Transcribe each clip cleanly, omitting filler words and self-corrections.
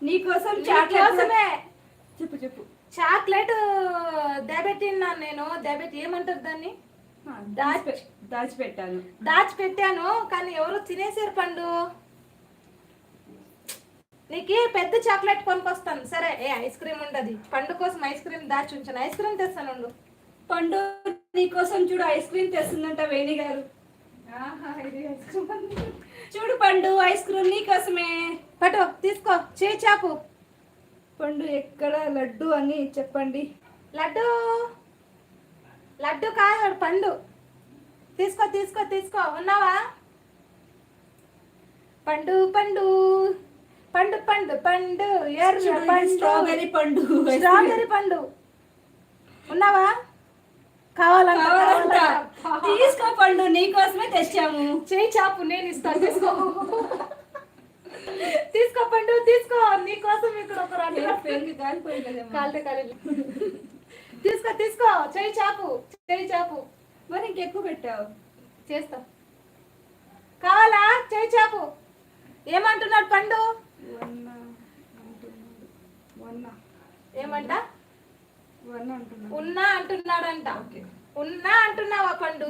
నీకోసం కోసమే చెప్పు చెప్పు. చాక్లెట్ దెబెట్టిన్నాను నేను. ఏమంటారు దాన్ని? దాచిపెట్టాను. దాచిపెట్టాను కానీ ఎవరు తినేసారు పండు. నీకు పెద్ద చాక్లెట్ కొనుకొస్తాను సరే. ఐస్ క్రీమ్ ఉండదు. పండు కోసం ఐస్ క్రీమ్ దాచి ఉంచాను. ఐస్ క్రీమ్ తెస్తాను. పండు నీకోసం చూడు ఐస్ క్రీమ్ తెస్తుందంట వేణి గారు. చూడు పండు ఐస్ క్రీమ్ నీకోసమే. పట్టు తీసుకో. చేయి చాపు. పండు ఎక్కడ లడ్డు అని చెప్పండి. లడ్డు లడ్డు కాదు పండు. తీసుకో తీసుకో తీసుకో. ఉన్నావా? పండు పండు పండు పండు పండు ఎర్ర పండు స్ట్రాబెర్రీ పండు. స్ట్రాబెర్రీ పండు. ఉన్నావా? కావాలంట. తీసుకో పండు నీకోసమే తెచ్చాము. చేయి చాపు నేను ఇస్తాను. తీసుకో తీసుకో పండు తీసుకో. నీకోసం ఇక్కడ ఒక కాలితే కాలి. తీసుకో తీసుకో. చేయి చాపు. చేయి చాపు. మరి ఇంకెక్కువ పెట్టావు. చేస్తా. కావాలా? చేయి చాపు. ఏమంటున్నాడు పండు? ఏమంట? ఉన్నా అంటున్నాడంట. ఉన్నా అంటున్నావా పండు?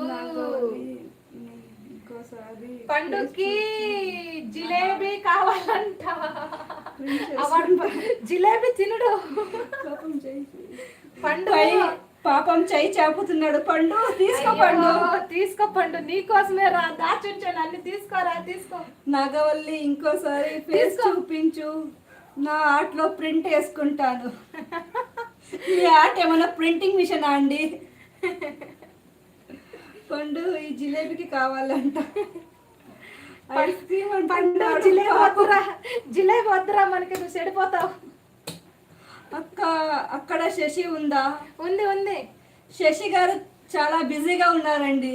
పండుకి జిలేబీ కావాలంట. జిలేబీ తినడు పండు. పాపం చెయ్యి చాపుతున్నాడు పండు. తీసుకో పండు. తీసుకో పండు. నీకోసమే రా దాచుంచాను అన్ని. తీసుకోరా తీసుకో. నాగవల్లి ఇంకోసారి ఫేస్ చూపించు. నా ఆర్ట్లో ప్రింట్ వేసుకుంటాను. ఈ ఆర్ట్ ఏమన్నా ప్రింటింగ్ మిషనా అండి? పండు ఈ జిలేబీకి కావాలంట. ఐస్ క్రీమ్ పండు జిలేబీ వద్దురా. జిలేబీ వద్దురా మనకి. నువ్వు చెడిపోతావు. అక్కడ శశి ఉందా? ఉంది ఉంది. శశి గారు చాలా బిజీగా ఉన్నారండి.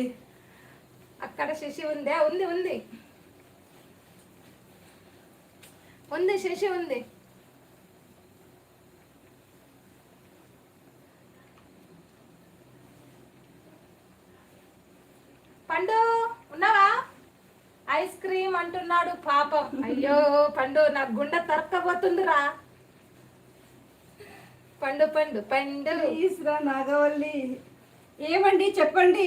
అక్కడ శశి ఉందా? ఉంది ఉంది ఉంది. శశి ఉంది. పండు ఉన్నావా? ఐస్ క్రీమ్ అంటున్నాడు పాపం. అయ్యో పండు నా గుండె తరక్కబోతుందిరా. పండు పండు పండు ఈశ్వరా నాగవల్లి. ఏమండి చెప్పండి.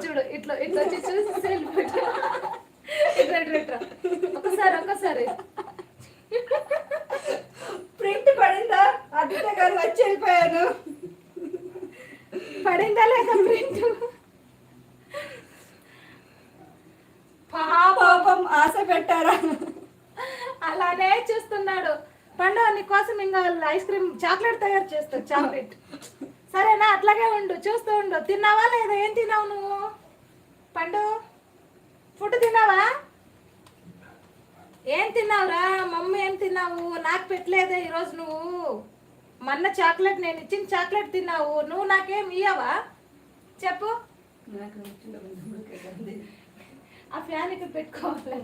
చూడు ఇట్లా ఇట్లా వచ్చి చూసి ఒకసారి ప్రింట్ పడిందా? అదిత గారు వచ్చి వెళ్ళిపోయాను. పడిందా లేదా ప్రింట్? పాపం ఆశ పెట్టారా? అలానే చూస్తున్నాడు పండు. నీకోసం ఇంకా ఐస్ క్రీమ్ చాక్లెట్ తయారు చేస్తా. చాక్లెట్ సరేనా? అట్లాగే ఉండు. చూస్తూ ఉండు. తిన్నావా లేదా? ఏం తిన్నావు నువ్వు పండు? ఫుడ్ తిన్నావా? ఏం తిన్నావురా? మమ్మీ ఏం తిన్నావు? నాకు పెట్టలేదే ఈరోజు నువ్వు. మొన్న చాక్లెట్ నేను ఇచ్చిన చాక్లెట్ తిన్నావు. నువ్వు నాకేం ఇయ్యవా? చెప్పు. ఆ ఫ్యాన్ ఇక్కడ పెట్టుకోవాలి.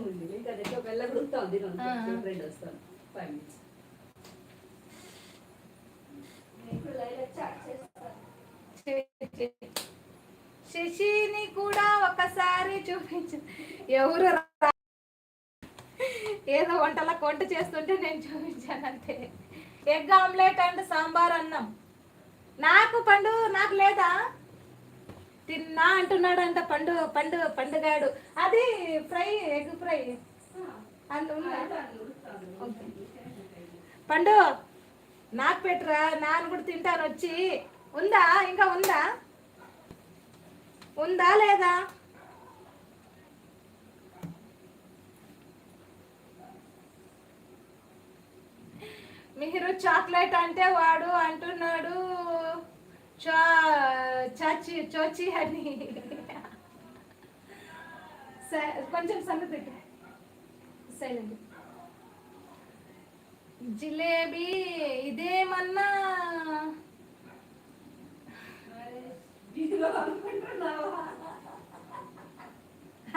శశిని కూడా ఒకసారి చూపించు. ఎవరు ఏదో వంట చేస్తుంటే నేను చూపించానంతే. ఎగ్ ఆమ్లెట్ అండ్ సాంబార్ అన్నం. నాకు పండు నాకు లేదా? తిన్నా అంటున్నాడంట పండు. పండుగాడు అది ఫ్రై ఎగ్ ఫ్రై పండు. నాకు పెట్టురా. నాన్న కూడా తింటాను వచ్చి. ఉందా? ఇంకా ఉందా లేదా? మీరు చాక్లెట్ అంటే వాడు అంటున్నాడు చోచి అని. కొంచెం సన్న పెట్టు. సైలెంట్. జిలేబీ ఇదేమన్నా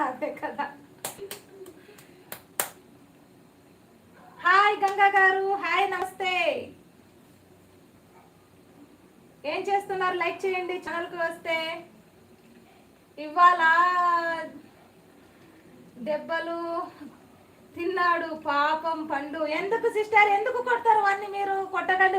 అదే కదా. హాయ్ గంగా గారు. హాయ్ నమస్తే. ఏం చేస్తున్నారు? లైక్ చేయండి ఛానల్కి వస్తే. ఇవాళ దెబ్బలు తిన్నాడు పాపం పండు. ఎందుకు సిస్టర్ ఎందుకు కొడతారు వాడిని? మీరు కొట్టకండి.